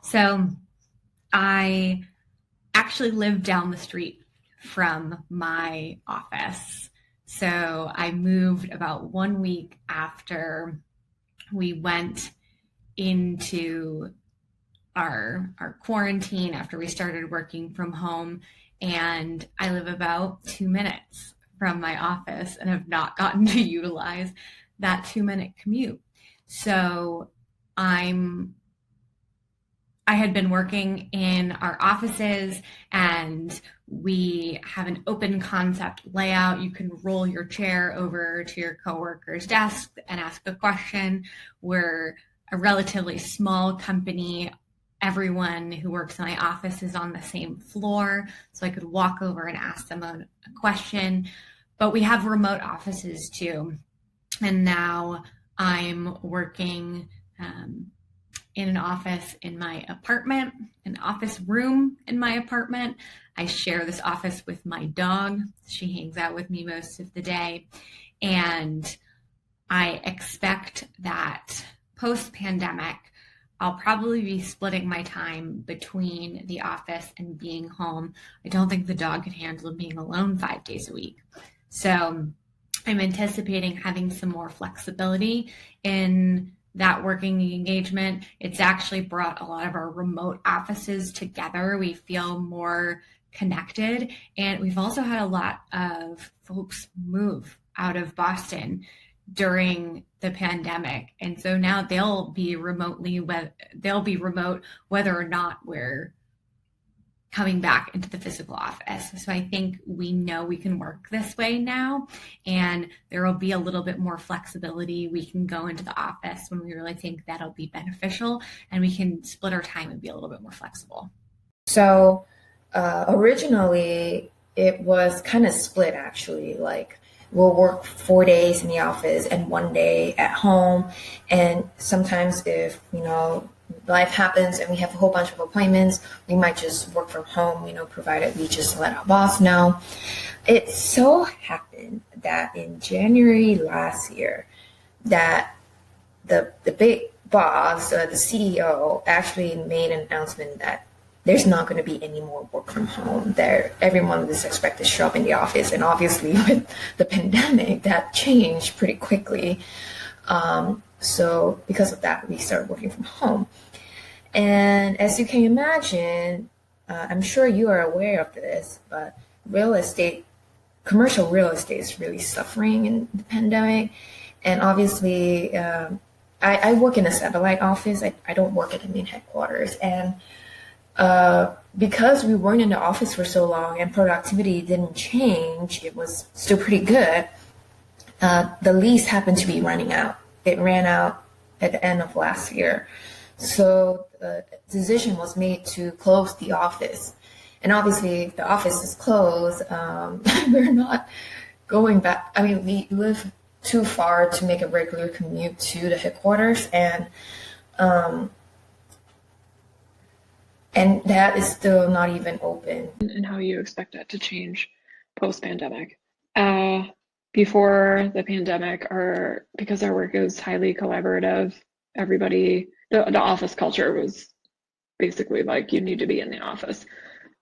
So I actually live down the street from my office. So I moved about 1 week after we went into our quarantine, after we started working from home. And I live about 2 minutes from my office and have not gotten to utilize that 2 minute commute. So I'm I had been working in our offices, and we have an open concept layout. You can roll your chair over to your coworker's desk and ask a question. We're a relatively small company. Everyone who works in my office is on the same floor, so I could walk over and ask them a question. But we have remote offices too. And now I'm working in an office in my apartment, an office room in my apartment. I share this office with my dog. She hangs out with me most of the day. And I expect that post-pandemic, I'll probably be splitting my time between the office and being home. I don't think the dog could handle being alone 5 days a week. So I'm anticipating having some more flexibility in that working engagement. It's actually brought a lot of our remote offices together. We feel more connected. And we've also had a lot of folks move out of Boston during the pandemic. And so now they'll be remote whether or not we're coming back into the physical office. So I think we know we can work this way now, and there will be a little bit more flexibility. We can go into the office when we really think that'll be beneficial, and we can split our time and be a little bit more flexible. So originally it was kind of split actually, like we'll work 4 days in the office and 1 day at home. And sometimes if, life happens and we have a whole bunch of appointments, we might just work from home, provided we just let our boss know. It so happened that in January last year that the big boss, the CEO, actually made an announcement that there's not going to be any more work from home. Everyone is expected to show up in the office. And obviously with the pandemic, that changed pretty quickly. So because of that, we started working from home. And as you can imagine, I'm sure you are aware of this, but commercial real estate is really suffering in the pandemic. And obviously, I work in a satellite office. I don't work at the main headquarters. And because we weren't in the office for so long and productivity didn't change, it was still pretty good. The lease happened to be running out. It ran out at the end of last year. So the decision was made to close the office. And obviously, if the office is closed, we're not going back. I mean, we live too far to make a regular commute to the headquarters. And that is still not even open. And how you expect that to change post-pandemic. Before the pandemic, because our work is highly collaborative, the office culture was basically like you need to be in the office.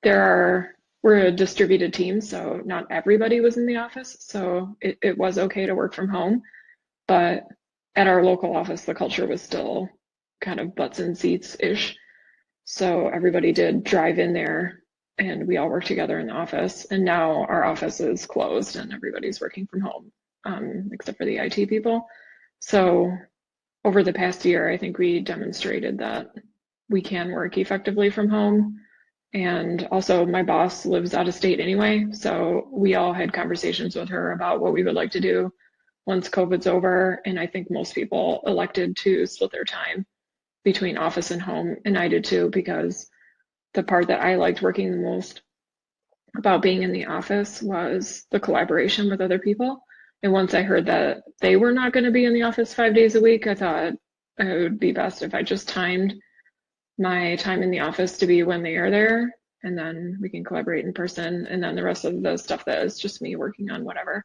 We're a distributed team, so not everybody was in the office. So it was okay to work from home, but at our local office, the culture was still kind of butts in seats-ish. So everybody did drive in there and we all work together in the office. And now our office is closed and everybody's working from home, except for the IT people. So over the past year, I think we demonstrated that we can work effectively from home. And also my boss lives out of state anyway. So we all had conversations with her about what we would like to do once COVID's over. And I think most people elected to split their time between office and home. And I did too, because the part that I liked working the most about being in the office was the collaboration with other people. And once I heard that they were not going to be in the office 5 days a week, I thought it would be best if I just timed my time in the office to be when they are there, and then we can collaborate in person. And then the rest of the stuff that is just me working on whatever